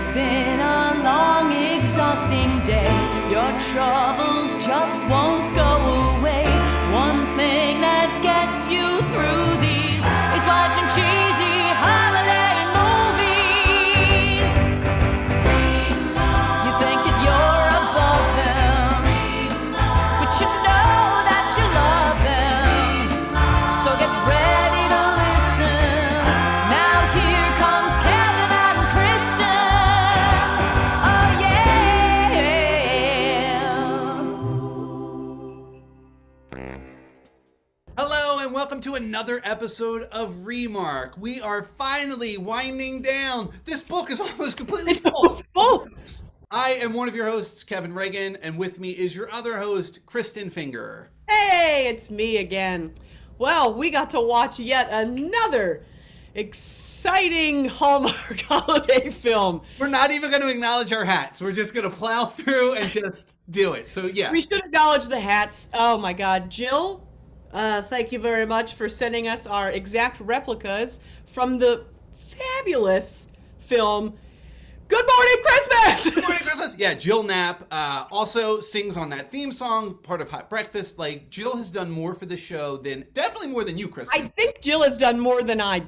It's been a long, exhausting day. Your troubles just won't go away. One thing that gets you through these is watching cheesy holiday movies. You think that you're above them, but you know that you love them. So get ready to listen. Now here comes Kevin and Kristin. Oh yeah. Hello and welcome to another episode of Remark. We are finally winding down. This book is almost completely full. I am one of your hosts, Kevin Regan, and with me is your other host, Kristin Finger. Hey, it's me again. Well, we got to watch yet another exciting Hallmark holiday film. We're not even going to acknowledge our hats. We're just going to plow through and just do it. So yeah. We should acknowledge the hats. Oh my God. Jill, thank you very much for sending us our exact replicas from the fabulous film Good Morning Christmas! Yeah, Jill Knapp also sings on that theme song, part of Hot Breakfast. Like, Jill has done more for the show than, definitely more than you, Kristin. I think Jill has done more than I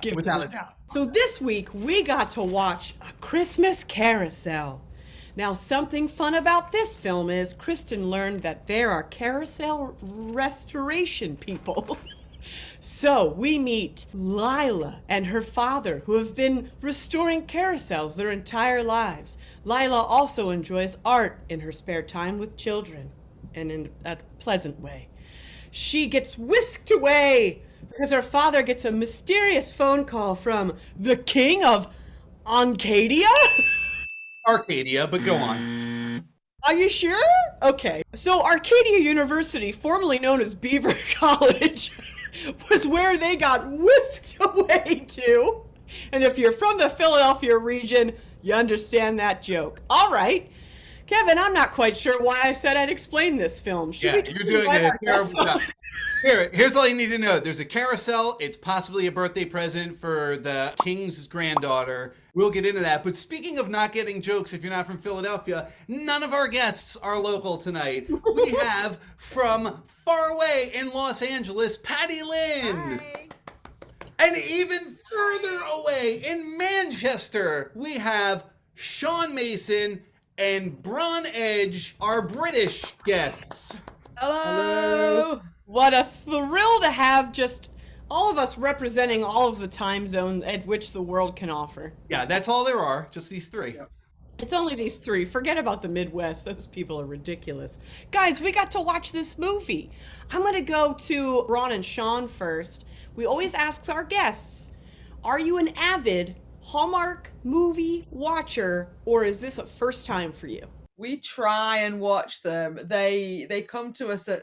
give without to a doubt. So this week, we got to watch A Christmas Carousel. Now, something fun about this film is Kristin learned that there are carousel restoration people. So we meet Lila and her father, who have been restoring carousels their entire lives. Lila also enjoys art in her spare time with children, and in a pleasant way. She gets whisked away because her father gets a mysterious phone call from the king of Arcadia? Arcadia, but go on. Are you sure? Okay. So Arcadia University, formerly known as Beaver College, was where they got whisked away to. And if you're from the Philadelphia region, you understand that joke. All right. Kevin, I'm not quite sure why I said I'd explain this film. Should we just you're doing invite a our terrible guests on? job. Here's all you need to know. There's a carousel. It's possibly a birthday present for the king's granddaughter. We'll get into that. But speaking of not getting jokes, if you're not from Philadelphia, none of our guests are local tonight. We have from far away in Los Angeles, Patty Lin. Hi. And even further away in Manchester, we have Sean Mason and Bron Edge, our British guests. Hello. What a thrill to have just all of us representing all of the time zones at which the world can offer. Yeah, that's all there are, just these three. It's only these three. Forget about the Midwest. Those people are ridiculous. Guys, we got to watch this movie. I'm going to go to Bron and Sean first. We always ask our guests, are you an avid Hallmark movie watcher, or is this a first time for you? We try and watch them. They come to us at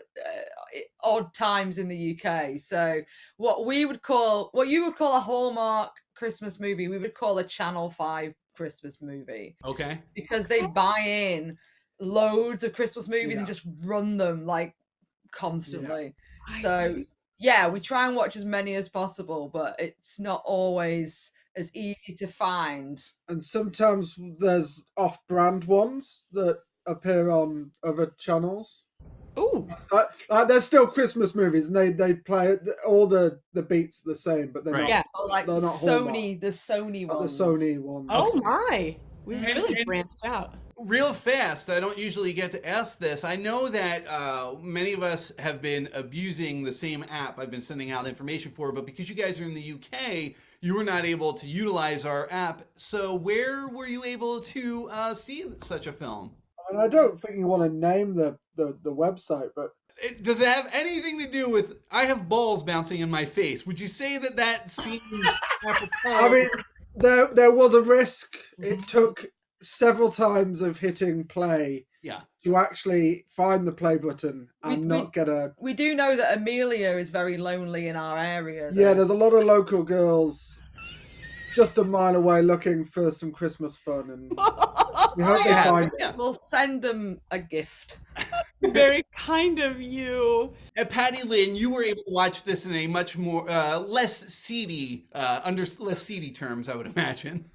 odd times in the UK. So what you would call a Hallmark Christmas movie, we would call a Channel 5 Christmas movie. Okay. Because they buy in loads of Christmas movies and just run them like constantly. So yeah, we try and watch as many as possible, but it's not always as easy to find. And sometimes there's off-brand ones that appear on other channels. Ooh. They're still Christmas movies, and they play all the beats the same, but they're Right. not. Yeah. Or like They're not Sony, the Sony Like ones. the Sony ones. Oh my. We've really And- branched out. Real fast, I don't usually get to ask this. I know that many of us have been abusing the same app I've been sending out information for, but because you guys are in the UK, you were not able to utilize our app. So where were you able to see such a film? And I don't think you want to name the website, but Does it have anything to do with, I have balls bouncing in my face? Would you say that seems apropos? I mean, there was a risk. It took several times of hitting play to actually find the play button and not get a... We do know that Amelia is very lonely in our area. Yeah, there's a lot of local girls just a mile away looking for some Christmas fun, and we hope they find it. We'll send them a gift. Very kind of you. Patty Lin, you were able to watch this in a much more less seedy, under less seedy terms, I would imagine.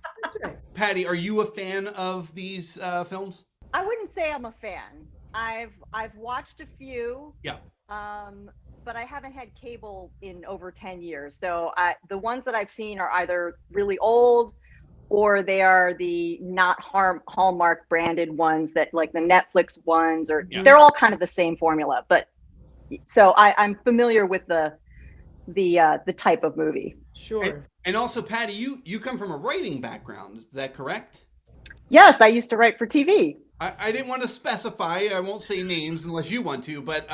Patty, are you a fan of these films? I wouldn't say I'm a fan. I've watched a few. Yeah. But I haven't had cable in over 10 years. So the ones that I've seen are either really old or they are the not Hallmark branded ones that like the Netflix ones, or they're all kind of the same formula. But so I'm familiar with the type of movie. Sure. And also, Patty, you come from a writing background. Is that correct? Yes, I used to write for TV. I didn't want to specify. I won't say names unless you want to. But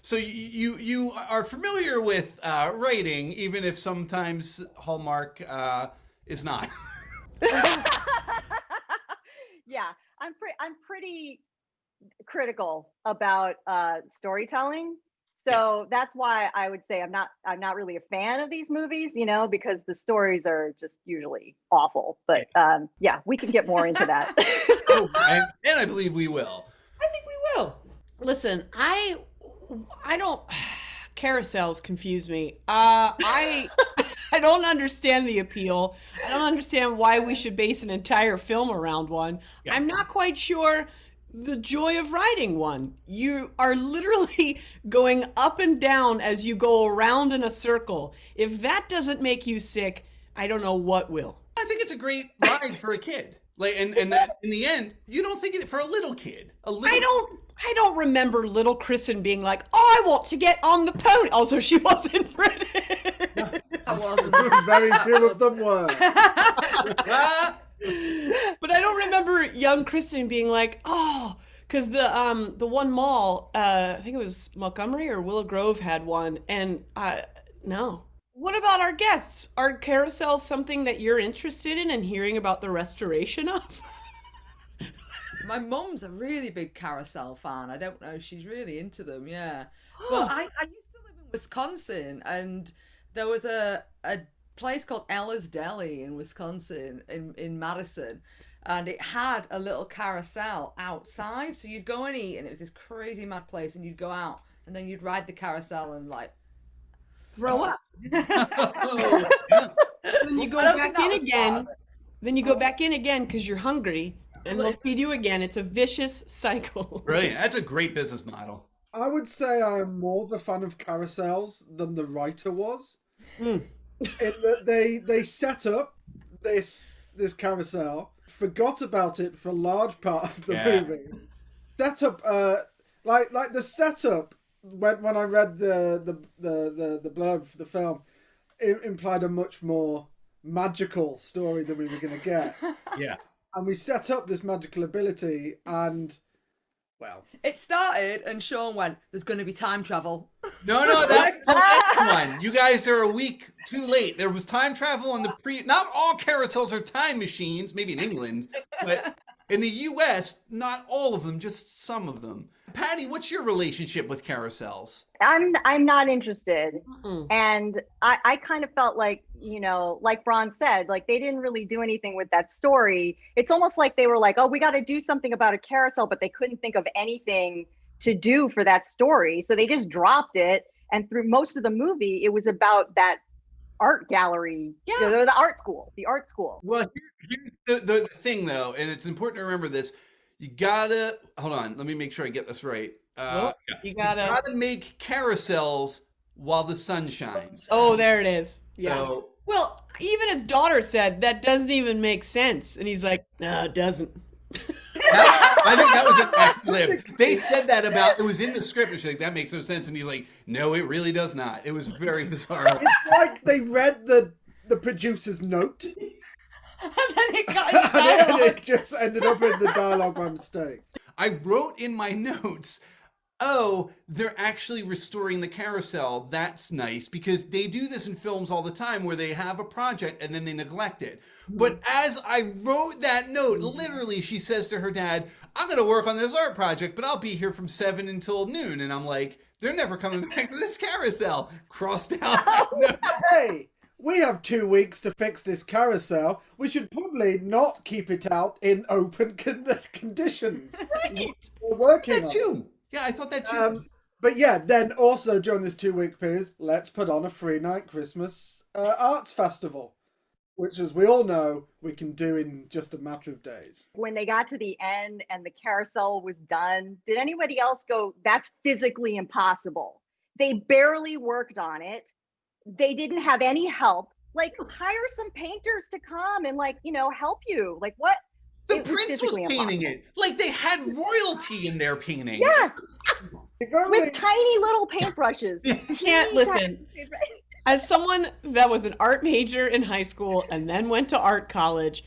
so you are familiar with writing, even if sometimes Hallmark is not. Yeah, I'm pretty critical about storytelling. So that's why I would say I'm not really a fan of these movies, because the stories are just usually awful. But yeah, we can get more into that. And I believe we will. I think we will. Listen, I don't. Carousels confuse me. I don't understand the appeal. I don't understand why we should base an entire film around one. Yeah. I'm not quite sure the joy of writing one. You are literally going up and down as you go around in a circle. If that doesn't make you sick, I don't know what will. I think it's a great ride for a kid. Like, and that in the end, you don't think it for a little kid. I don't remember little Kristin being like, "Oh, I want to get on the pony." Also, she wasn't British. I wasn't. Very few of them were. But I don't remember young Kristin being like, "Oh," because the one mall, I think it was Montgomery or Willow Grove had one, and no. What about our guests? Are carousels something that you're interested in and hearing about the restoration of? My mum's a really big Carousel fan. I don't know, she's really into them, yeah. But I used to live in Wisconsin, and there was a place called Ella's Deli in Wisconsin, in Madison, and it had a little carousel outside. So you'd go and eat, and it was this crazy mad place, and you'd go out, and then you'd ride the carousel and like throw up. Oh, yeah. Then you go back in again. Then you go back in again because you're hungry, and they'll feed you again. It's a vicious cycle. Brilliant. That's a great business model. I would say I am more of a fan of carousels than the writer was. In that they set up this carousel, forgot about it for a large part of the movie. Set up like the setup when I read the blurb for the film, it implied a much more magical story than we were going to get. Yeah. And we set up this magical ability, and well, it started and Sean went, "There's going to be time travel." No, that's the last one. You guys are a week too late. There was time travel on the not all carousels are time machines, maybe in England, but in the US, not all of them, just some of them. Patty, what's your relationship with carousels? I'm not interested. And I kind of felt like, like Bron said, like they didn't really do anything with that story. It's almost like they were like, oh, we got to do something about a carousel, but they couldn't think of anything to do for that story. So they just dropped it. And through most of the movie, it was about that art gallery, the art school. Well, here's the thing, though, and it's important to remember this. You gotta hold on. Let me make sure I get this right. You gotta make carousels while the sun shines. Oh, there it is. Yeah. So, well, even his daughter said that doesn't even make sense, and he's like, "No, it doesn't." I think that was an act lib. They said that it was in the script, and she's like, "That makes no sense," and he's like, "No, it really does not." It was very bizarre. It's like they read the producer's note. And then it got in dialogue. And it just ended up in the dialogue by mistake. I wrote in my notes, oh, they're actually restoring the carousel. That's nice, because they do this in films all the time where they have a project and then they neglect it. But as I wrote that note, literally she says to her dad, "I'm going to work on this art project, but I'll be here from 7 until noon." And I'm like, they're never coming back to this carousel. Crossed out. Hey! We have 2 weeks to fix this carousel. We should probably not keep it out in open conditions. Right. We're working that on too. Yeah, I thought that too. But yeah, then also during this 2 week period, let's put on a 3-night Christmas arts festival. which, as we all know, we can do in just a matter of days. When they got to the end and the carousel was done, did anybody else go, that's physically impossible? They barely worked on it. They didn't have any help. Like, hire some painters to come and, like, you know, help you. Like, what? The It was prince was physically painting impossible. it. Like, they had royalty in their painting. Yeah, If only- with tiny little paintbrushes. Can't listen. As someone that was an art major in high school and then went to art college,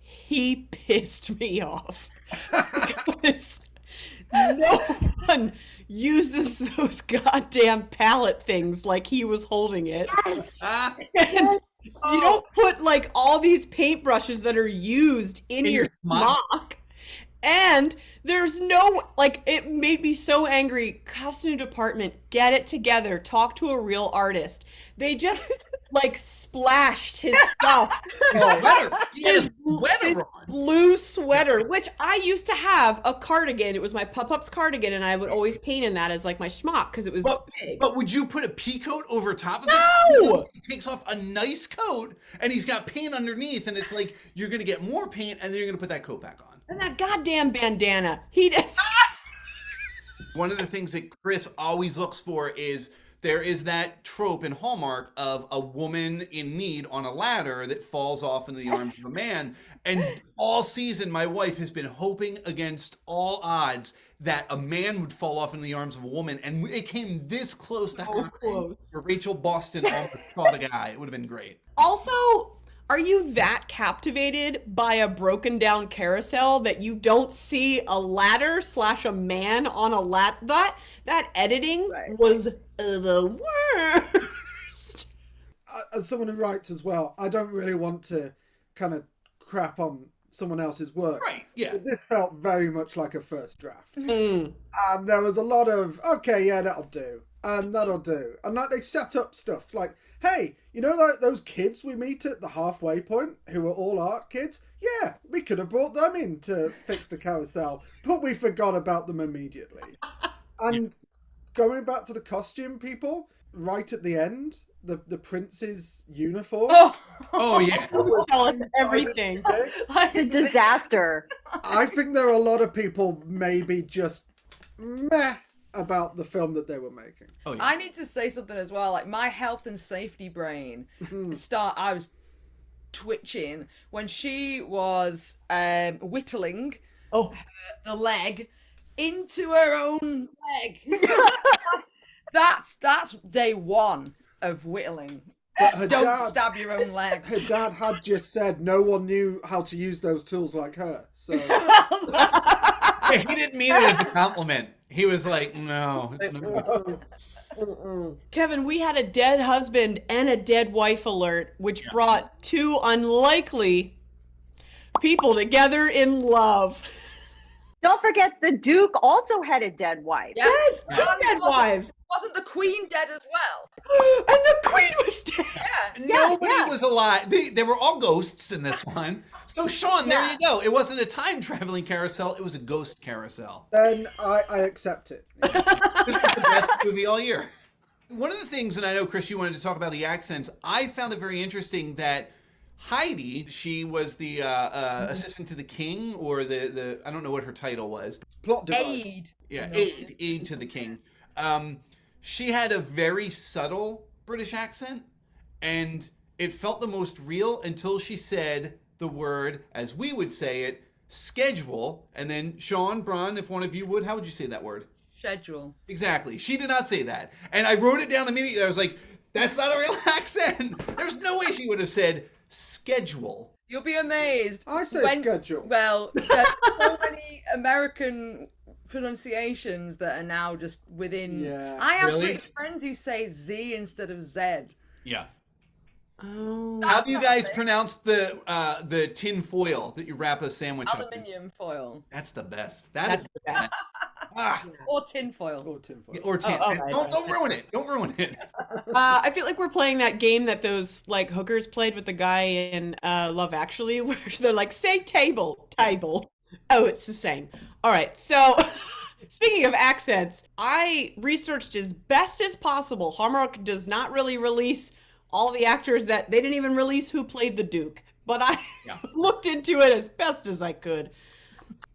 he pissed me off. Because no one uses those goddamn palette things like he was holding it. Yes. Ah, And you don't put like all these paintbrushes that are used in your smock. And there's no, like, it made me so angry. Costume department, get it together. Talk to a real artist. They just, like, splashed his stuff. his sweater. He had his sweater on. Blue sweater, which I used to have a cardigan. It was my Pup-Ups cardigan, and I would always paint in that as, like, my schmuck, because it was big. But would you put a pea coat over top of it? No! He takes off a nice coat, and he's got paint underneath, and it's like, you're going to get more paint, and then you're going to put that coat back on. And that goddamn bandana. He did. One of the things that Chris always looks for is there is that trope in Hallmark of a woman in need on a ladder that falls off into the arms of a man. And all season, my wife has been hoping against all odds that a man would fall off into the arms of a woman. And it came this close to happening. close. Where Rachel Boston almost caught a guy. It would have been great. Also, are you that captivated by a broken down carousel that you don't see a ladder / a man on a that editing was the worst. As someone who writes as well, I don't really want to kind of crap on someone else's work. Right, yeah. But this felt very much like a first draft. Mm. And there was a lot of, okay, yeah, that'll do. And that'll do. And like they set up stuff like, hey, you know, like those kids we meet at the halfway point who are all art kids? Yeah, we could have brought them in to fix the carousel, but we forgot about them immediately. And going back to the costume people, right at the end, the prince's uniform. Oh yeah. Tell us everything. It's a disaster. I think there are a lot of people maybe just meh about the film that they were making. Oh, yeah. I need to say something as well. Like, my health and safety brain I was twitching when she was whittling the leg into her own leg. That's day one of whittling. Don't stab your own leg. Her dad had just said no one knew how to use those tools like her. So He didn't mean it as a compliment. He was like, no, it's not. Kevin, we had a dead husband and a dead wife alert, which brought two unlikely people together in love. Don't forget the Duke also had a dead wife. Yes, two dead wives. Wasn't the Queen dead as well? And the Queen was dead. Nobody was alive. They were all ghosts in this one. So, Sean, there you go. It wasn't a time-traveling carousel. It was a ghost carousel. then I accept it. This is the best movie all year. One of the things, and I know, Chris, you wanted to talk about the accents, I found it very interesting that Heidi, she was the assistant to the king, or the I don't know what her title was. Plot device. Aid. Yeah, aid to the king. She had a very subtle British accent, and it felt the most real until she said the word, as we would say it, schedule. And then, Sean, Bron, if one of you would, how would you say that word? Schedule. Exactly. She did not say that. And I wrote it down immediately. I was like, that's not a real accent. There's no way she would have said schedule. You'll be amazed. I say schedule. Well, there's so many American pronunciations that are now just within. Yeah. I have Really? British friends who say Z instead of Z. Yeah. Oh. How do you guys pronounce the tin foil that you wrap a sandwich up in? Aluminium foil. That's the best. That's the best. Or tin foil. Or tinfoil. Or tin. Oh, right, Don't ruin it. Don't ruin it. I feel like we're playing that game that those like hookers played with the guy in Love Actually, where they're like, say table. Oh, it's the same. All right, so speaking of accents, I researched as best as possible. Hallmark does not really release all the actors that they didn't even release who played the Duke, but I looked into it as best as I could.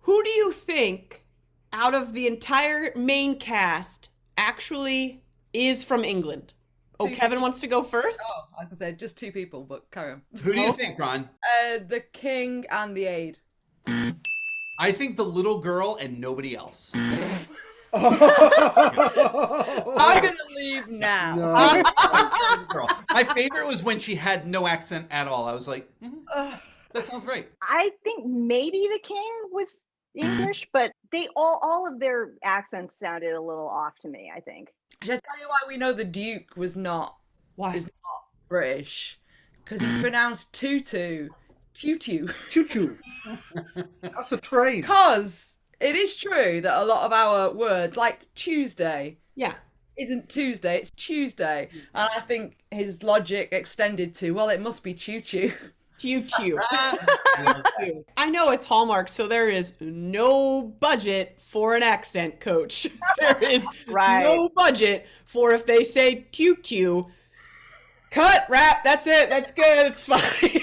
Who do you think out of the entire main cast actually is from England? Oh, Kevin wants to go first? Oh, I can say just 2 people, but carry on. Who do you think, Ron? The king and the aide. I think the little girl and nobody else. I'm gonna leave now. No. My favorite was when she had no accent at all. I was like, that sounds right. I think maybe the king was English, but they all of their accents sounded a little off to me, I think. Should I tell you why we know the Duke was not British? Because he pronounced tutu choo-choo. Choo-choo. That's a train. Because it is true that a lot of our words, like Tuesday, isn't Tuesday, it's Tuesday. And I think his logic extended to, well, it must be choo-choo. Choo-choo. I know it's Hallmark, so there is no budget for an accent coach. There is no budget for if they say choo-choo. Cut, wrap, that's it, that's good, it's fine.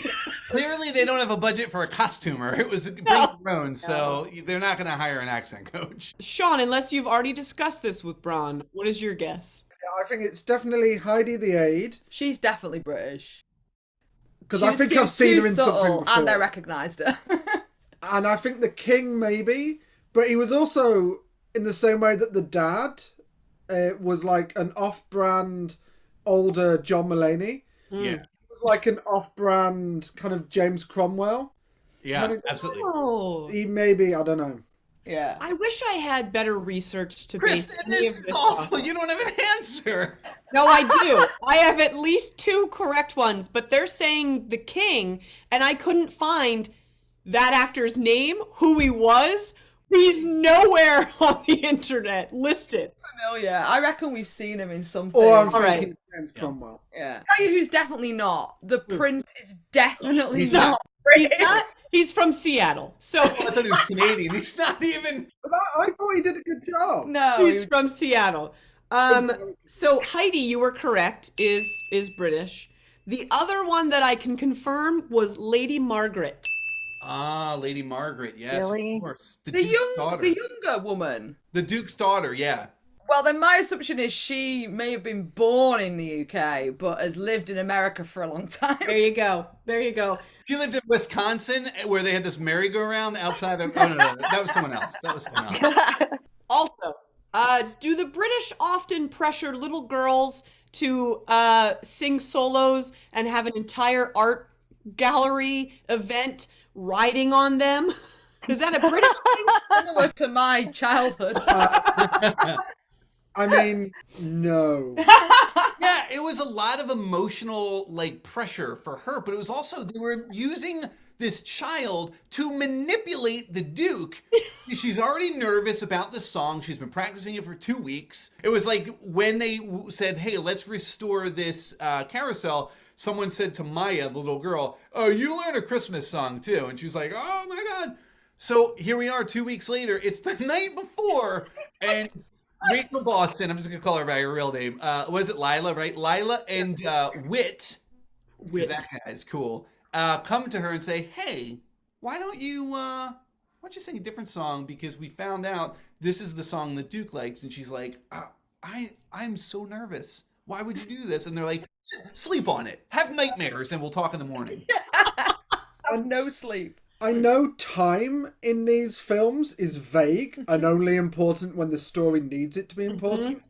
Clearly, they don't have a budget for a costumer. It was bring your own, so they're not going to hire an accent coach. Sean, unless you've already discussed this with Bron, what is your guess? I think it's definitely Heidi the Aide. She's definitely British. Because I think I've seen her in something before. And I recognised her. And I think the king maybe, but he was also in the same way that the dad was like an off-brand older John Mulaney. Yeah. It was like an off-brand kind of James Cromwell. Yeah, absolutely. Oh. He maybe, I don't know. Yeah. I wish I had better research to base Kristin, any this of is this awful. off. You don't have an answer. No, I do. I have at least 2 correct ones, but they're saying the king, and I couldn't find that actor's name, who he was. He's nowhere on the internet listed. Familiar. I reckon we've seen him in something. Or I'm Alright. thinking James Cromwell. Yeah. Tell you who's definitely not. The prince is definitely He's not not. British. He's from Seattle, so I thought he was Canadian. He's not even. But I thought he did a good job. No. he's from Seattle. So Heidi, you were correct, is British. The other one that I can confirm was Lady Margaret. Ah, Lady Margaret, yes, Really? of course. the Duke's daughter. younger woman. The Duke's daughter, yeah. Well, then my assumption is she may have been born in the UK, but has lived in America for a long time. There you go. There you go. She lived in Wisconsin, where they had this merry-go-round outside of. Oh, no, that was someone else. That was someone else. Also, do the British often pressure little girls to sing solos and have an entire art gallery event riding on them? Is that a British thing? Similar to my childhood. I mean, no. Yeah, it was a lot of emotional pressure for her, but it was also they were using this child to manipulate the Duke. She's already nervous about the song. She's been practicing it for 2 weeks. It was like when they said, "Hey, let's restore this carousel." Someone said to Maya, the little girl, "Oh, you learn a Christmas song too," and she was like, "Oh my God!" So here we are, 2 weeks later. It's the night before, and Rachel Boston, I'm just going to call her by her real name. What is it, Lila, right? Lila and Whit, because that guy is cool, come to her and say, "Hey, why don't you sing a different song? Because we found out this is the song that Duke likes." And she's like, I'm so nervous. Why would you do this? And they're like, "Sleep on it. Have nightmares, and we'll talk in the morning." Have no sleep. I know time in these films is vague and only important when the story needs it to be important.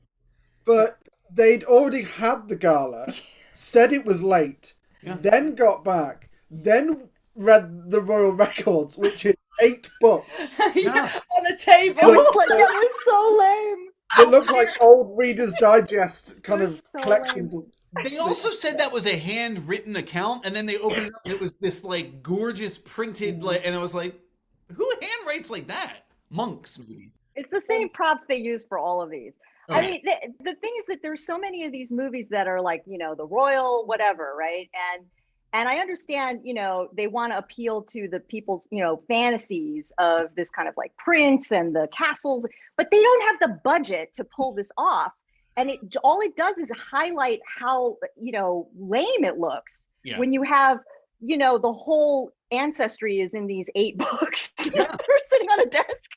But they'd already had the gala, said it was late, then got back, then read the royal records, which is 8 books. On a table. That was so lame. They look like old Reader's Digest kind of So collection lame. books. They also said that was a handwritten account, and then they opened it up and it was this gorgeous printed, and I was like, who handwrites like that? Monks, maybe. It's the same props they use for all of these. I mean, the thing is that there's so many of these movies that are like, the royal whatever, right? And I understand, they want to appeal to the people's, fantasies of this kind of like prince and the castles, but they don't have the budget to pull this off. and all it does is highlight how, you know, lame it looks Yeah. when you have, you know, the whole ancestry is in these 8 books. Yeah. They're sitting on a desk.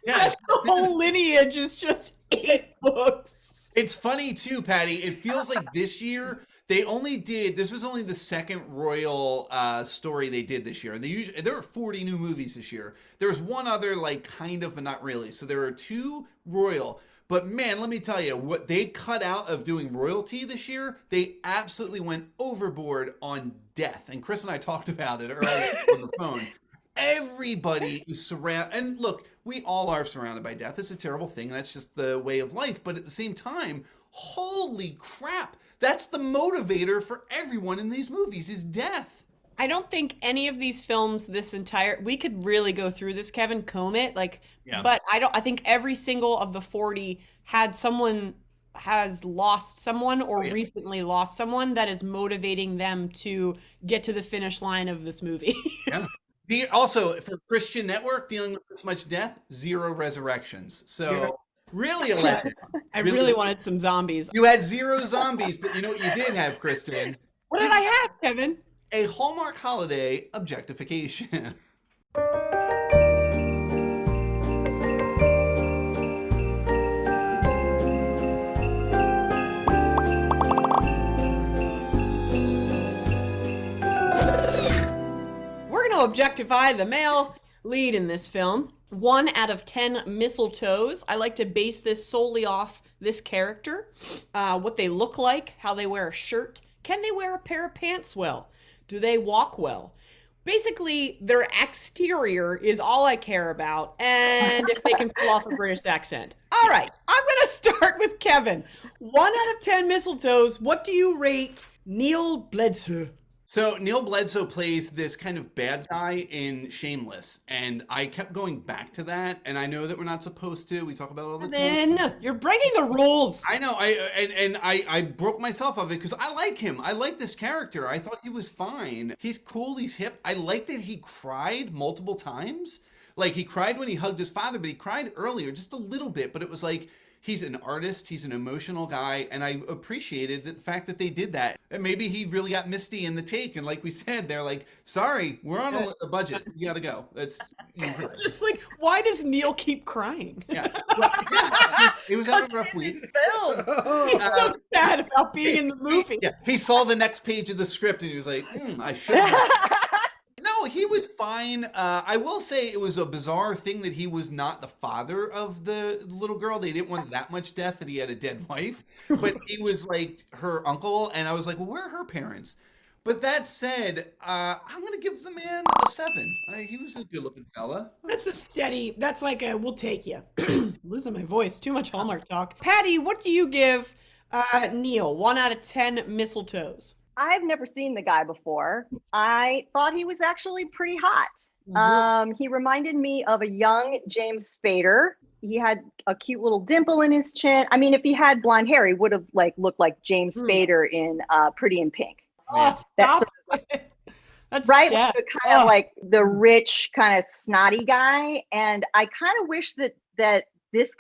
Yeah. The whole lineage is just 8 books. It's funny too, Patty. It feels like this year they only did. This was only the second royal story they did this year, and there were 40 new movies this year. There was one other, like, kind of, but not really. So there were 2 royal. But man, let me tell you, what they cut out of doing royalty this year, they absolutely went overboard on death. And Chris and I talked about it earlier on the phone. Everybody is surrounded, and look, we all are surrounded by death. It's a terrible thing. That's just the way of life. But at the same time, holy crap, that's the motivator for everyone in these movies is death. I don't think any of these films we could really go through this, Kevin, comb it, but I think every single of the 40 has lost someone or recently lost someone that is motivating them to get to the finish line of this movie. Yeah. Also, for Christian Network, dealing with this much death, 0 resurrections. So really a letdown. I really wanted some zombies. You had 0 zombies, but you know what you did have, Kristen? What did I have, Kevin? A Hallmark holiday objectification. We're going to objectify the male lead in this film. 1 out of 10 mistletoes. I like to base this solely off this character, what they look like, how they wear a shirt. Can they wear a pair of pants well? Do they walk well? Basically, their exterior is all I care about, and if they can pull off a British accent. All right, I'm going to start with Kevin. 1 out of 10 mistletoes. What do you rate Neil Bledsoe? So Neil Bledsoe plays this kind of bad guy in Shameless, and I kept going back to that, and I know that we're not supposed to. We talk about it all the time. Then you're breaking the rules. I know. I broke myself of it because I like him. I like this character. I thought he was fine. He's cool. He's hip. I like that he cried multiple times. Like, he cried when he hugged his father, but he cried earlier just a little bit. But it was like, he's an artist. He's an emotional guy. And I appreciated the fact that they did that. And maybe he really got misty in the take. And like we said, they're like, sorry, we're on a budget. You got to go. That's just like, why does Neil keep crying? Yeah. Well, yeah. It was having a rough week. He's so sad about being in the movie. Yeah. He saw the next page of the script and he was like, I should have. No, he was fine. I will say it was a bizarre thing that he was not the father of the little girl. They didn't want that much death that he had a dead wife, but he was like her uncle. And I was like, well, where are her parents? But that said, I'm going to give the man a 7. He was a good looking fella. That's like a, we'll take you. Losing my voice. Too much Hallmark talk. Patty, what do you give Neil? 1 out of 10 mistletoes. I've never seen the guy before. I thought he was actually pretty hot. He reminded me of a young James Spader. He had a cute little dimple in his chin. I mean, if he had blonde hair, he would have looked like James Spader in Pretty in Pink. Oh, stop. That's right, step. kind of like the rich, kind of snotty guy. And I kind of wish that this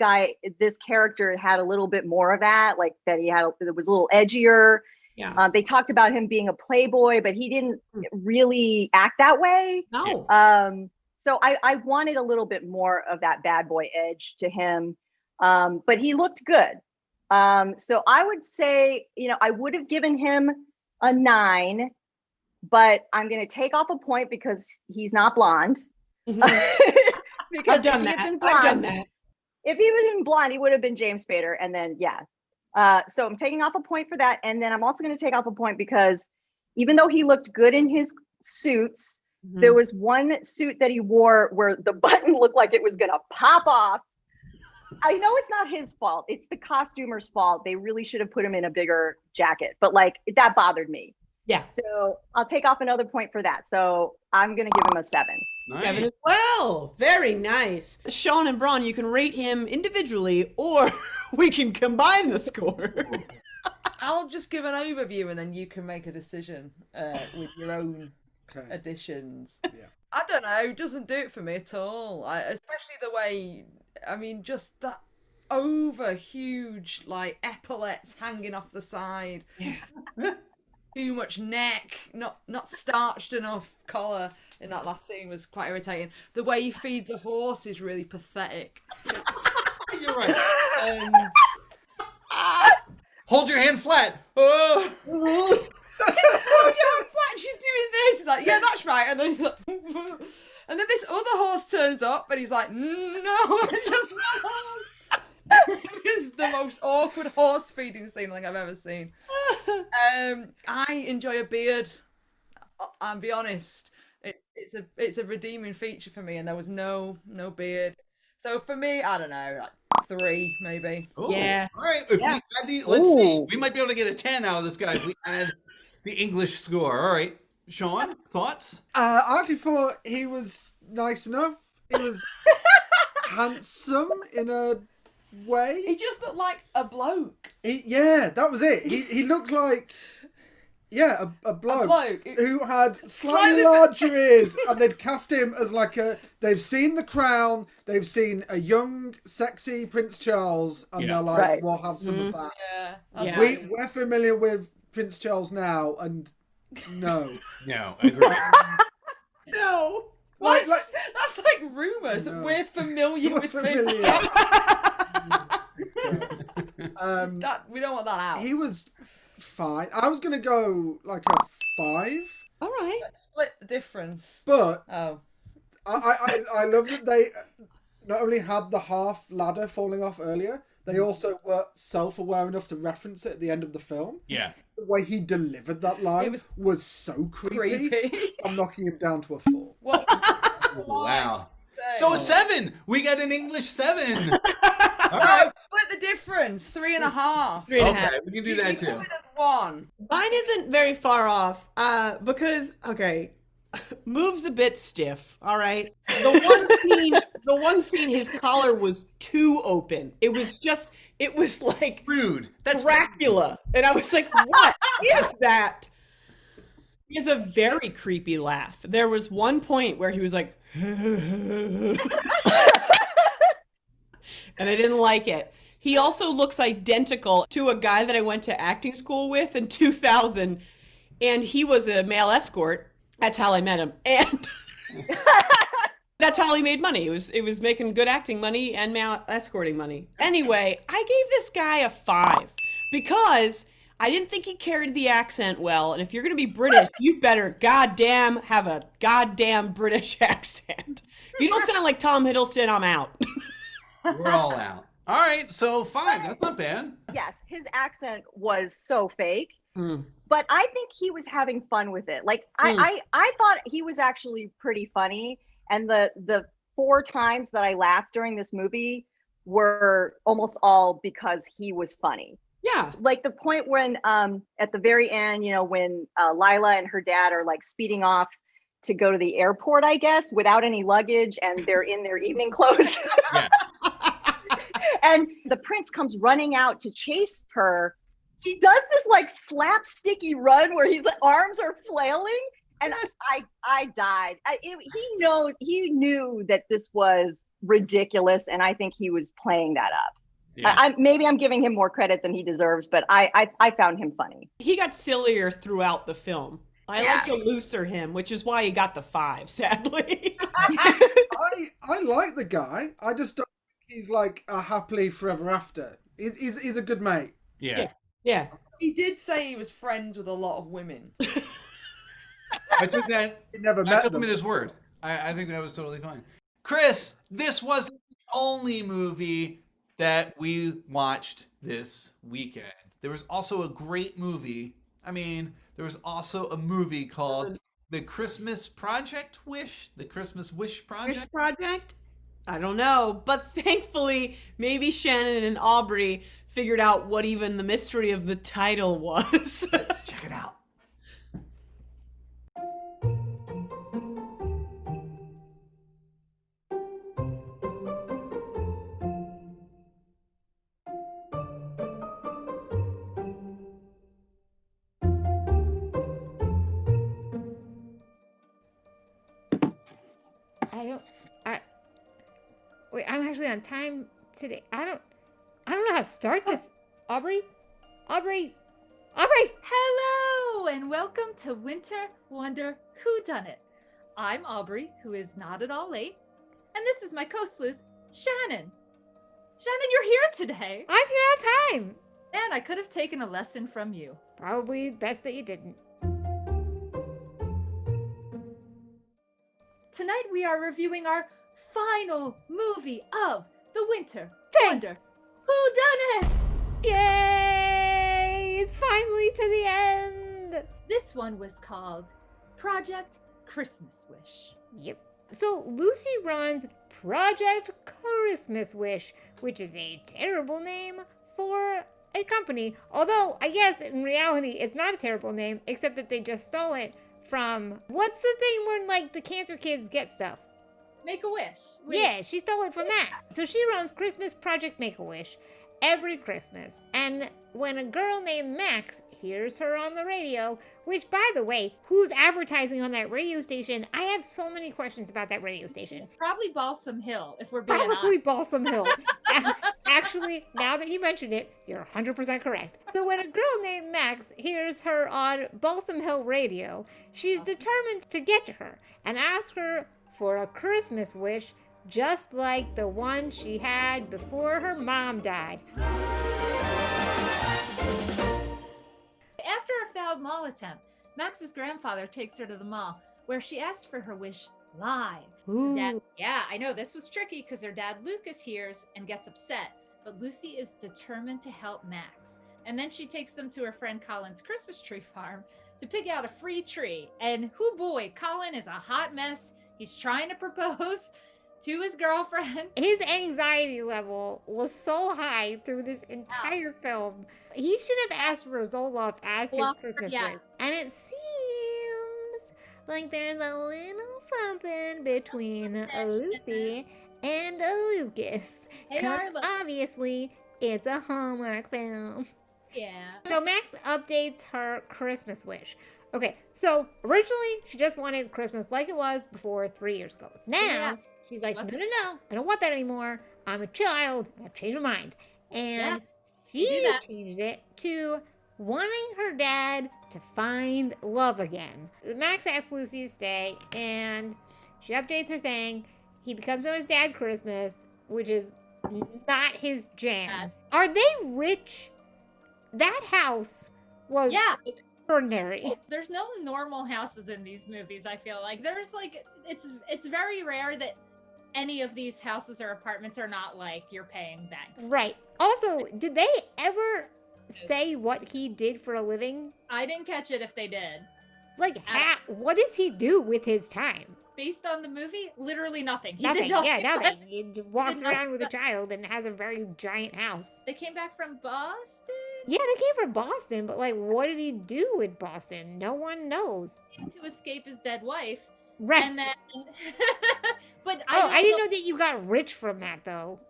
character had a little bit more of that, like that it was a little edgier. Yeah. They talked about him being a playboy, but he didn't really act that way. No. So I wanted a little bit more of that bad boy edge to him. But he looked good. So I would say, I would have given him a 9, but I'm going to take off a point because he's not blonde. I've done that. If he was blonde, he would have been James Spader. And then, so I'm taking off a point for that. And then I'm also going to take off a point because even though he looked good in his suits, there was one suit that he wore where the button looked like it was going to pop off. I know it's not his fault. It's the costumer's fault. They really should have put him in a bigger jacket, but that bothered me. Yeah. So I'll take off another point for that. So I'm going to give him a 7. Nice. Kevin as well. Very nice. Sean and Bron, you can rate him individually or we can combine the score. I'll just give an overview and then you can make a decision with your own additions. Yeah. I don't know. Doesn't do it for me at all. Especially the way, just that over huge, like epaulets hanging off the side. Yeah. Too much neck, not starched enough collar in that last scene was quite irritating. The way he feeds the horse is really pathetic. You're right. And Hold your hand flat. Oh. hold your hand flat, she's doing this. He's like, yeah, that's right. And then he's like, and then this other horse turns up and he's like, no, just not. It's the most awkward horse feeding scene like I've ever seen. I enjoy a beard. I'll be honest. It's a redeeming feature for me, and there was no beard. So for me, I don't know, like 3 maybe. Ooh. Yeah. All right. If we add let's see. We might be able to get a 10 out of this guy if we add the English score. All right. Sean, thoughts? I actually thought he was nice enough. He was handsome in a way. He just looked like a bloke. Yeah, that was it. He looked like, yeah, a bloke who had slightly larger ears, and they'd cast him as like they've seen The Crown, they've seen a young, sexy Prince Charles, and they're like, Right. we'll have some of that. Yeah. Yeah. We're familiar with Prince Charles now, and no. No, I agree. No. Like- That's like rumours. No. We're familiar with familiar. Prince Charles. We don't want that out. He was fine. I was gonna go like a 5, All right. Let's split the difference. but Oh. I love that they not only had the half ladder falling off earlier, they also were self-aware enough to reference it at the end of the film. Yeah. The way he delivered that line It was so creepy. Creepy. I'm knocking him down to a 4. What? Wow. So a 7. We got an English 7. All No, right. split the difference. 3.5. 3.5. Okay, we can do that too. Give it as 1. Mine isn't very far off, because okay, moves a bit stiff. All right, the one scene, his collar was too open. It was like Rude. That's Dracula, and I was like, what is that? He has a very creepy laugh. There was one point where he was like, and I didn't like it. He also looks identical to a guy that I went to acting school with in 2000, and he was a male escort. That's how I met him, and that's how he made money. It was making good acting money and male escorting money. Anyway, I gave this guy a 5 because I didn't think he carried the accent well, and if you're gonna be British, you better goddamn have a goddamn British accent. If you don't sound like Tom Hiddleston, I'm out. We're all out. All right, so 5. That's not bad. Yes, his accent was so fake. But I think he was having fun with it. Like I thought he was actually pretty funny. And the 4 times that I laughed during this movie were almost all because he was funny. Yeah. Like the point when at the very end, you know, when Lila and her dad are like speeding off to go to the airport, I guess, without any luggage, and they're in their evening clothes. Yeah. And the prince comes running out to chase her. He does this like slapsticky run where his arms are flailing, and I died. He knew that this was ridiculous, and I think he was playing that up. Yeah. Maybe I'm giving him more credit than he deserves, but I found him funny. He got sillier throughout the film. I like the looser him, which is why he got the 5, sadly. I like the guy. I just don't think he's like a happily forever after. He's a good mate. Yeah. Yeah. He did say he was friends with a lot of women. I took that. He never I met took him them. at his word. I think that was totally fine. Chris, this wasn't the only movie that we watched this weekend. There was also a great movie. I mean, there was also a movie called The Christmas Project Wish? The Christmas Wish Project? Project? I don't know, but thankfully, maybe Shannon and Aubrie figured out what even the mystery of the title was. Let's check it out. Wait, I'm actually on time today. I don't know how to start this. Aubrie? Aubrie? Aubrie! Hello, and welcome to Winter Wonder Whodunit. I'm Aubrie, who is not at all late, and this is my co-sleuth, Shannon. Shannon, you're here today. I'm here on time. And I could have taken a lesson from you. Probably best that you didn't. Tonight we are reviewing our final movie of the Winter Wonder Whodunit. Yay! It's finally to the end. This one was called Project Christmas Wish. Yep. So Lucy runs Project Christmas Wish, which is a terrible name for a company. Although, I guess in reality, it's not a terrible name, except that they just stole it from, what's the thing where, like, the cancer kids get stuff? Make-A-Wish. Yeah, she stole it from that. So she runs Christmas Project Make-A-Wish every Christmas. And when a girl named Max hears her on the radio, which, by the way, who's advertising on that radio station? I have so many questions about that radio station. Probably Balsam Hill, if we're being Probably honest. Balsam Hill. Actually, now that you mention it, you're 100% correct. So when a girl named Max hears her on Balsam Hill radio, she's determined to get to her and ask her for a Christmas wish just like the one she had before her mom died. After a failed mall attempt, Max's grandfather takes her to the mall, where she asks for her wish live. Her Ooh. dad, yeah, I know this was tricky because her dad Lucas hears and gets upset, but Lucy is determined to help Max. And then she takes them to her friend Colin's Christmas tree farm to pick out a free tree. And hoo boy, Colin is a hot mess. He's trying to propose to his girlfriend. His anxiety level was so high through this entire film. He should have asked for Zoloft as his Christmas wish. And it seems like there's a little something between a Lucy and a Lucas. They Because are obviously it's a Hallmark film. Yeah. So Max updates her Christmas wish. Okay, so originally she just wanted Christmas like it was before 3 years ago. Now Yeah. she's like, no, I don't want that anymore. I'm a child. I've changed my mind. And you do she that. changed it to wanting her dad to find love again. Max asks Lucy to stay, and she updates her thing. He becomes known as Dad Christmas, which is not his jam. Are they rich? That house was extraordinary. There's no normal houses in these movies, I feel like. There's like, it's very rare that any of these houses or apartments are not like you're paying bank. Right. Also, did they ever say what he did for a living? I didn't catch it if they did. Like, what does he do with his time? Based on the movie, literally nothing. He Nothing. did nothing. Yeah, nothing. He walks nothing. around with a child and has a very giant house. They came back from Boston? Yeah, they came from Boston, but like, what did he do in Boston? No one knows. To escape his dead wife. Right. And then, but I didn't know that you got rich from that, though.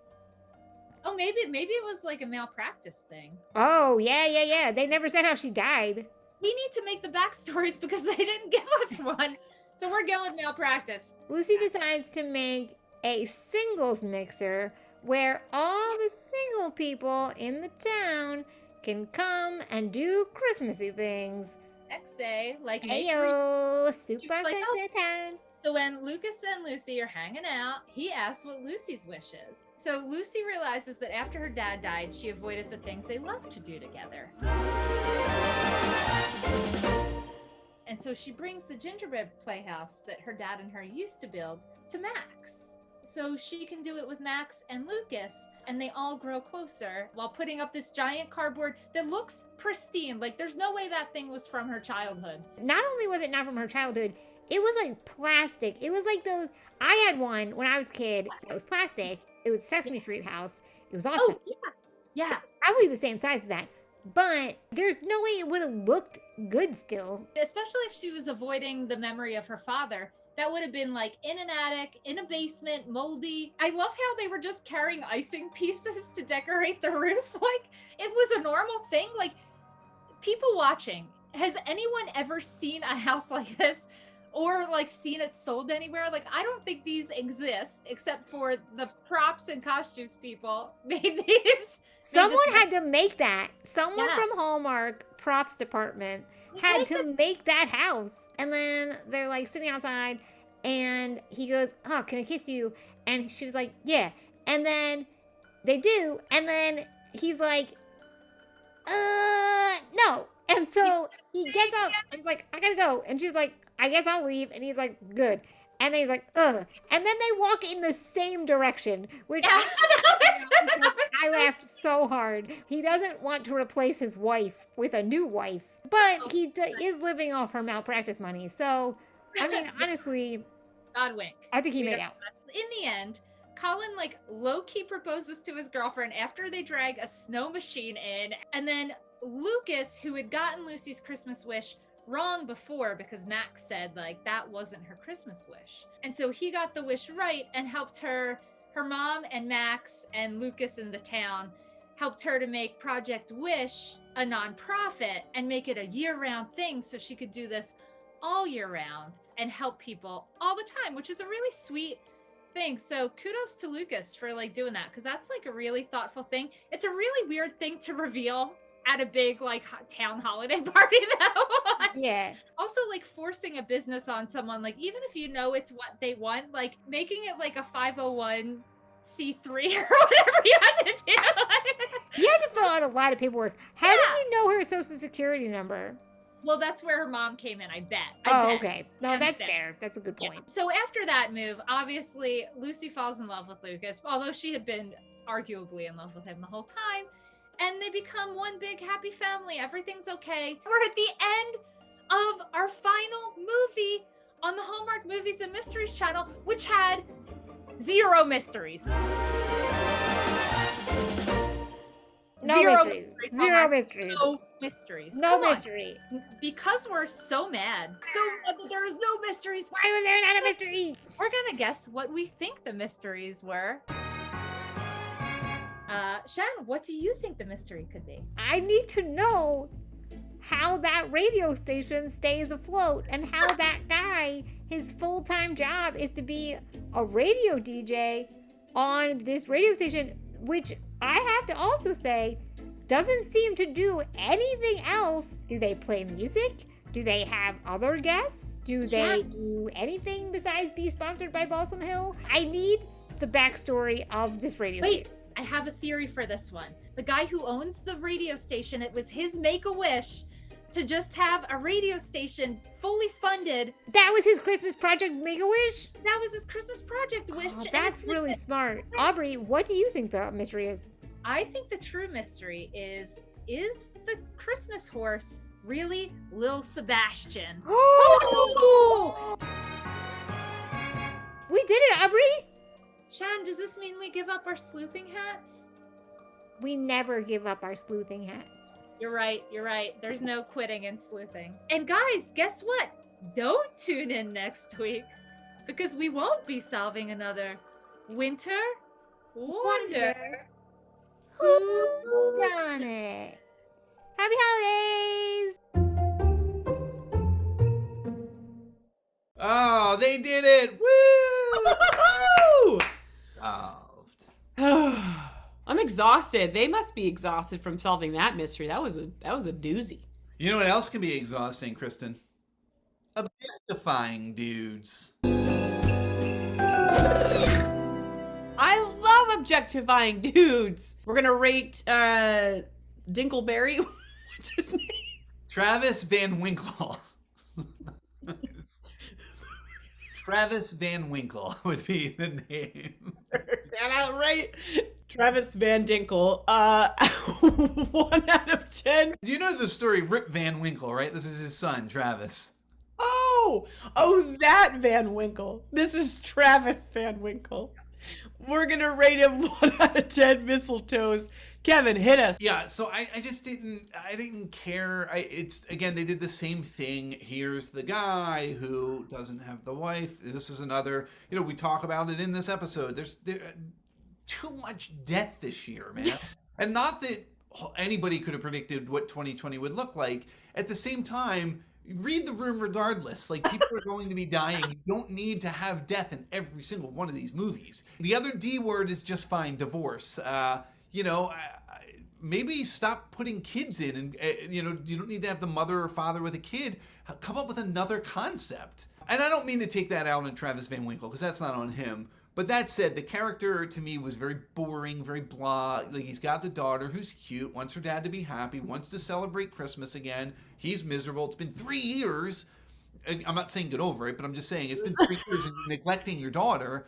Oh, maybe it was like a malpractice thing. Oh, yeah. They never said how she died. We need to make the backstories because they didn't give us one. So we're going with malpractice. Lucy decides to make a singles mixer where all the single people in the town can come and do Christmassy things. XA, like make Ayo, super like, sexy times. So when Lucas and Lucy are hanging out, he asks what Lucy's wish is. So Lucy realizes that after her dad died, she avoided the things they loved to do together. And so she brings the gingerbread playhouse that her dad and her used to build to Max. So she can do it with Max and Lucas, and they all grow closer while putting up this giant cardboard that looks pristine. Like, there's no way that thing was from her childhood. Not only was it not from her childhood, it was like plastic. It was like those. I had one when I was a kid. It was plastic. It was Sesame Street house. It was awesome. Oh, yeah. Probably the same size as that. But there's no way it would have looked good still. Especially if she was avoiding the memory of her father. That would have been like in an attic, in a basement, moldy. I love how they were just carrying icing pieces to decorate the roof. Like, it was a normal thing. Like, people watching, has anyone ever seen a house like this? or like seen it sold anywhere. Like, I don't think these exist except for the props and costumes people made these. Someone had to make that. Someone Yeah. from Hallmark props department had to make that house. And then they're like sitting outside and he goes, "Oh, can I kiss you?" And she was like, "Yeah." And then they do. And then he's like, no. And so he gets up and he's like, "I gotta go." And she's like, "I guess I'll leave." And he's like, "Good." And then he's like, "Ugh." And then they walk in the same direction, which I laughed so hard. He doesn't want to replace his wife with a new wife, but he is living off her malpractice money. So, I mean, honestly, God wink. I think he made out. In the end, Colin like low-key proposes to his girlfriend after they drag a snow machine in, and then Lucas, who had gotten Lucy's Christmas wish wrong before because Max said like that wasn't her Christmas wish, and so he got the wish right and helped her mom and Max and Lucas in the town helped her to make Project Wish a nonprofit and make it a year-round thing so she could do this all year round and help people all the time, which is a really sweet thing. So kudos to Lucas for like doing that, because that's like a really thoughtful thing. It's a really weird thing to reveal at a big like town holiday party though. Yeah. Also, like forcing a business on someone, like even if you know it's what they want, like making it like a 501c3 or whatever you had to do. You had to fill out a lot of paperwork. How do you know her social security number? Well, that's where her mom came in, I bet. Oh, okay. No, Hands that's down. fair. That's a good point. Yeah. So after that move, obviously Lucy falls in love with Lucas, although she had been arguably in love with him the whole time. And they become one big happy family. Everything's okay. We're at the end of our final movie on the Hallmark Movies and Mysteries channel, which had 0 mysteries. No mysteries. Zero mysteries. No mysteries. No Come on. mystery. Because we're so mad that there is no mysteries. Why was there not a mystery? We're gonna guess what we think the mysteries were. Shannon, what do you think the mystery could be? I need to know how that radio station stays afloat and how that guy, his full-time job is to be a radio DJ on this radio station, which I have to also say doesn't seem to do anything else. Do they play music? Do they have other guests? Do they do anything besides be sponsored by Balsam Hill? I need the backstory of this radio station. I have a theory for this one. The guy who owns the radio station, it was his make-a-wish to just have a radio station fully funded. That was his Christmas project, Make-A-Wish? That was his Christmas project wish. Oh, that's really smart. Aubrey, what do you think the mystery is? I think the true mystery is the Christmas horse really Lil Sebastian? We did it, Aubrey! Shan, does this mean we give up our sleuthing hats? We never give up our sleuthing hats. You're right. There's no quitting in sleuthing. And guys, guess what? Don't tune in next week, because we won't be solving another Winter Wonder Whodunit. Happy holidays! Oh, they did it! Woo! Solved. I'm exhausted. They must be exhausted from solving that mystery. That was a doozy. You know what else can be exhausting, Kristin? Objectifying dudes. I love objectifying dudes. We're gonna rate Dinkleberry. What's his name? Travis Van Winkle. Travis Van Winkle would be the name. That out right? Travis Van Dinkle. 1 out of 10. You know the story Rip Van Winkle, right? This is his son, Travis. Oh, that Van Winkle. This is Travis Van Winkle. We're gonna rate him 1 out of 10 mistletoes. Kevin, hit us. Yeah, so I didn't care. It's again, they did the same thing. Here's the guy who doesn't have the wife. This is another, we talk about it in this episode. There's too much death this year, man. And not that anybody could have predicted what 2020 would look like. At the same time, read the room regardless. Like, people are going to be dying. You don't need to have death in every single one of these movies. The other D word is just fine, divorce. Maybe stop putting kids in, and you don't need to have the mother or father with a kid. Come up with another concept. And I don't mean to take that out on Travis Van Winkle, because that's not on him. But that said, the character to me was very boring, very blah. Like, he's got the daughter who's cute, wants her dad to be happy, wants to celebrate Christmas again. He's miserable. It's been 3 years. I'm not saying get over it, but I'm just saying it's been 3 years and you're neglecting your daughter.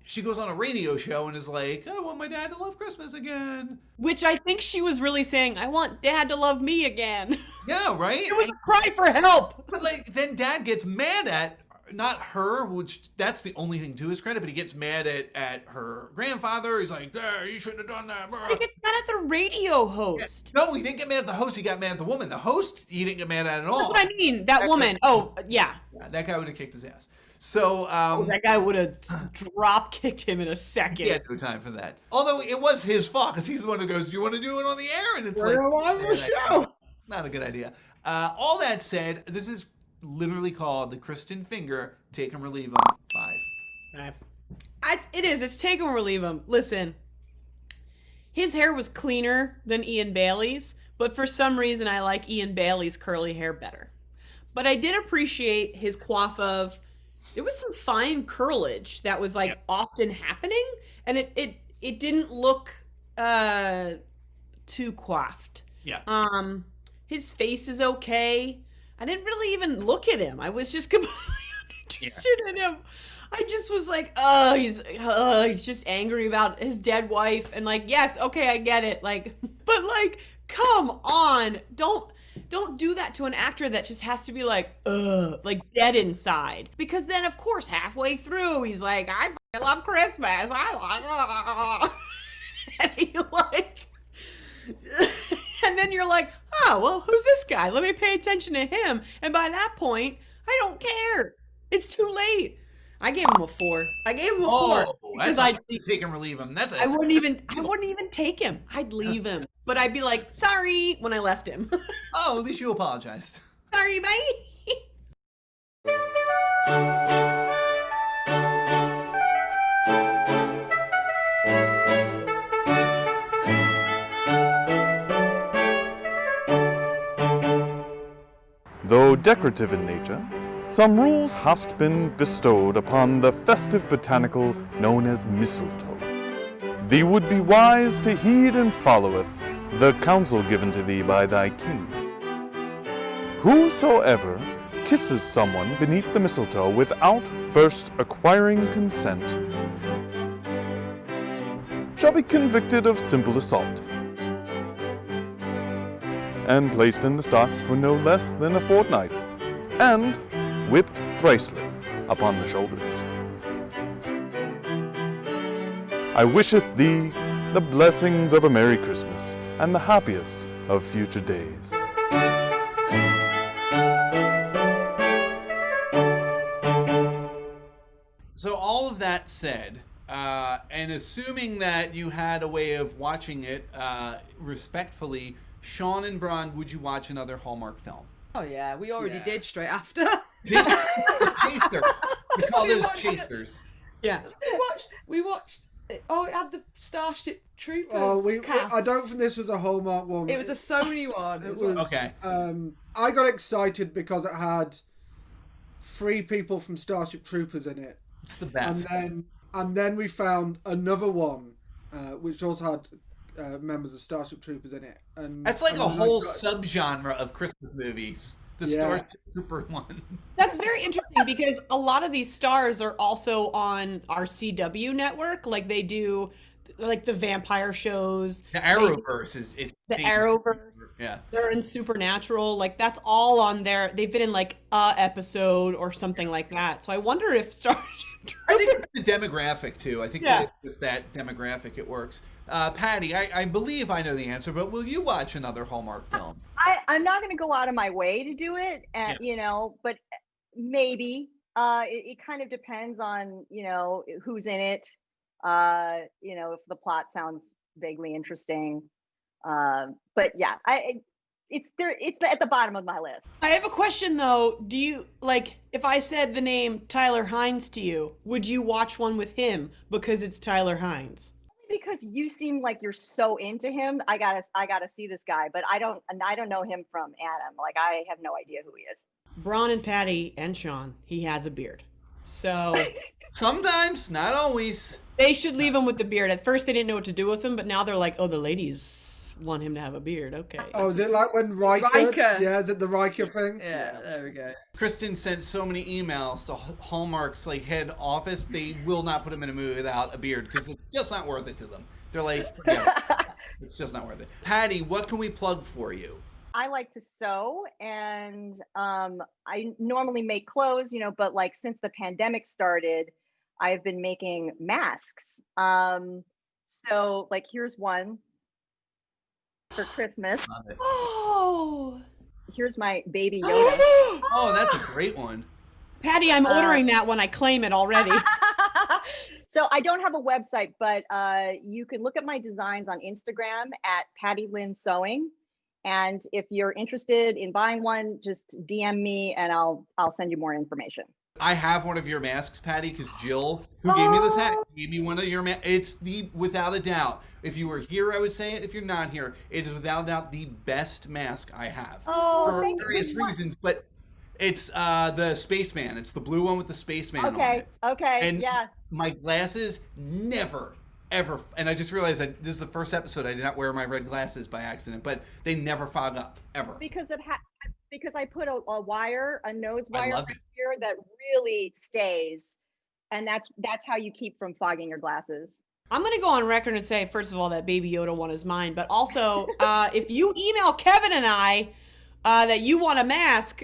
She goes on a radio show and is like, I want my dad to love Christmas again. Which I think she was really saying, I want dad to love me again. Yeah, right? It was a cry for help. But like, then dad gets mad at, not her, which that's the only thing to his credit, but he gets mad at her grandfather. He's like, you shouldn't have done that. He gets mad at the radio host. No, he didn't get mad at the host. He got mad at the woman. The host, he didn't get mad at all. That's what I mean. That woman. Oh, yeah. That guy would have kicked his ass. So, that guy would have drop kicked him in a second. He had no time for that. Although it was his fault, because he's the one who goes, do you want to do it on the air? And it's We're on the show. It's not a good idea. All that said, this is literally called the Kristin Finger Take 'Em or Leave 'Em 5. It is. It's take 'em or leave 'em. Listen, his hair was cleaner than Ian Bailey's, but for some reason I like Ian Bailey's curly hair better. But I did appreciate his coif of, there was some fine curlage that was like often happening, and it didn't look too coiffed. Yeah. His face is okay. I didn't really even look at him. I was just completely uninterested in him. I just was like, he's just angry about his dead wife, and like, yes, okay, I get it. Like, but like, come on, don't do that to an actor that just has to be like dead inside. Because then, of course, halfway through, he's like, I fucking love Christmas. And he like, and then you're like, oh, well, who's this guy? Let me pay attention to him. And by that point, I don't care. It's too late. I gave him a 4. I gave him a 4 because I'd take him or leave him. I wouldn't even take him. I'd leave him, but I'd be like, sorry when I left him. Oh, at least you apologized. Sorry, bye. Though decorative in nature, some rules hast been bestowed upon the festive botanical known as mistletoe. Thee would be wise to heed and followeth the counsel given to thee by thy king. Whosoever kisses someone beneath the mistletoe without first acquiring consent shall be convicted of simple assault and placed in the stocks for no less than a fortnight, and whipped thricely upon the shoulders. I wisheth thee the blessings of a Merry Christmas and the happiest of future days. So all of that said, and assuming that you had a way of watching it respectfully, Sean and Bron, would you watch another Hallmark film? Oh yeah, we already did straight after. Chaser. We call those chasers. Yeah. We watched. Oh, it had the Starship Troopers. Oh, cast. I don't think this was a Hallmark one. It was a Sony one. It was okay. I got excited because it had 3 people from Starship Troopers in it. It's the best. And then we found another one, which also had members of Starship Troopers in it. And that's like a whole subgenre of Christmas movies. The Starship Trooper one. That's very interesting because a lot of these stars are also on our CW network. Like they do, like the vampire shows. The Arrowverse is the Arrowverse. Yeah, they're in Supernatural. Like that's all on there. They've been in like a episode or something like that. So I wonder if Starship Troopers. I think it's the demographic too. I think that it's just that demographic. It works. Patty, I believe I know the answer, but will you watch another Hallmark film? I'm not going to go out of my way to do it, and but maybe it kind of depends on who's in it. If the plot sounds vaguely interesting, but yeah, it's there. It's at the bottom of my list. I have a question though. Do you like if I said the name Tyler Hines to you, would you watch one with him because it's Tyler Hines? Because you seem like you're so into him. I gotta see this guy, but I don't know him from Adam. Like I have no idea who he is. Bron and Patty and Sean, he has a beard. So Sometimes, not always. they should leave him with the beard. At first they didn't know what to do with him, but now they're like, oh, the ladies want him to have a beard. Okay. Oh, is it like when Riker? Yeah, is it the Riker thing? Yeah, there we go. Kristin sent so many emails to Hallmark's like head office. They will not put him in a movie without a beard because it's just not worth it to them. They're like, forget it. It's just not worth it. Patty, what can we plug for you? I like to sew, and I normally make clothes, but like since the pandemic started, I've been making masks. So like here's one for Christmas. Oh. Here's my baby Yoda. Oh, that's a great one. Patty, I'm ordering that one. I claim it already. So I don't have a website, but you can look at my designs on Instagram at Patty Lin Sewing. And if you're interested in buying one, just DM me and I'll send you more information. I have one of your masks, Patty, because Jill, who gave me this hat, gave me one of your masks. It's without a doubt. If you were here, I would say it. If you're not here, it is without a doubt the best mask I have for various reasons. But it's the spaceman. It's the blue one with the spaceman on it. Okay. And yeah. my glasses never, ever, and I just realized that this is the first episode I did not wear my red glasses by accident, but they never fog up, ever. Because I put a wire, a nose wire love right it. here that really stays. And that's how you keep from fogging your glasses. I'm going to go on record and say, first of all, that Baby Yoda one is mine. But also, if you email Kevin and I that you want a mask,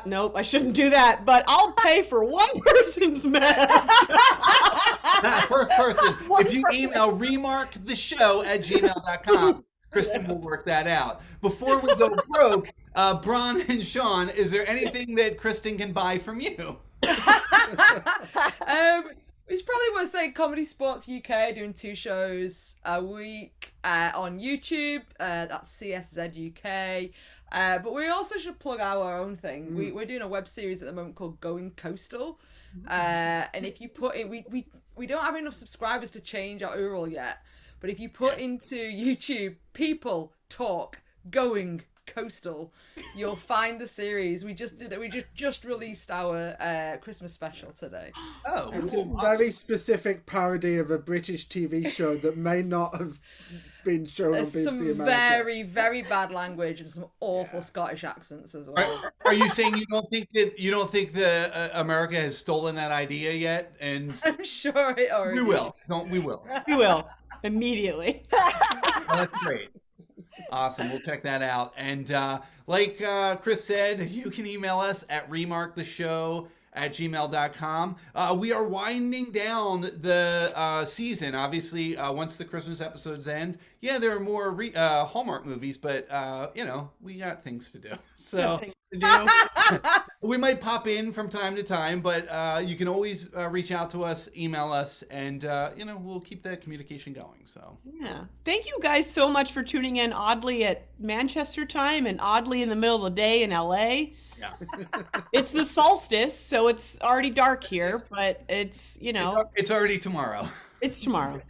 nope, I shouldn't do that. But I'll pay for one person's mask. Not first person. If you email remarktheshow@gmail.com, Kristin will work that out. Before we go broke, Bron and Sean, is there anything that Kristin can buy from you? It's probably worth saying Comedy Sports UK doing 2 shows a week on YouTube. That's CSZ UK. But we also should plug our own thing. We're doing a web series at the moment called Going Coastal. And if you put in, we don't have enough subscribers to change our URL yet. But if you put into YouTube, people talk going coastal, you'll find the series. We just released our Christmas special today. Oh, It's cool. a very specific parody of a British TV show that may not have been shown There's on BBC some America. very, very bad language and some awful Scottish accents as well. Are you saying you don't think the America has stolen that idea yet? And I'm sure it already. we will. We will. We will. Immediately. Oh, that's great. Awesome. We'll check that out. And like Chris said, you can email us at remarktheshow@gmail.com. We are winding down the season. Obviously, once the Christmas episodes end, there are more Hallmark movies, but we got things to do. So we might pop in from time to time, but you can always reach out to us, email us, and we'll keep that communication going. So Yeah. Thank you guys so much for tuning in oddly at Manchester time and oddly in the middle of the day in LA. yeah, It's the solstice, so it's already dark here, but it's it's already tomorrow. it's tomorrow.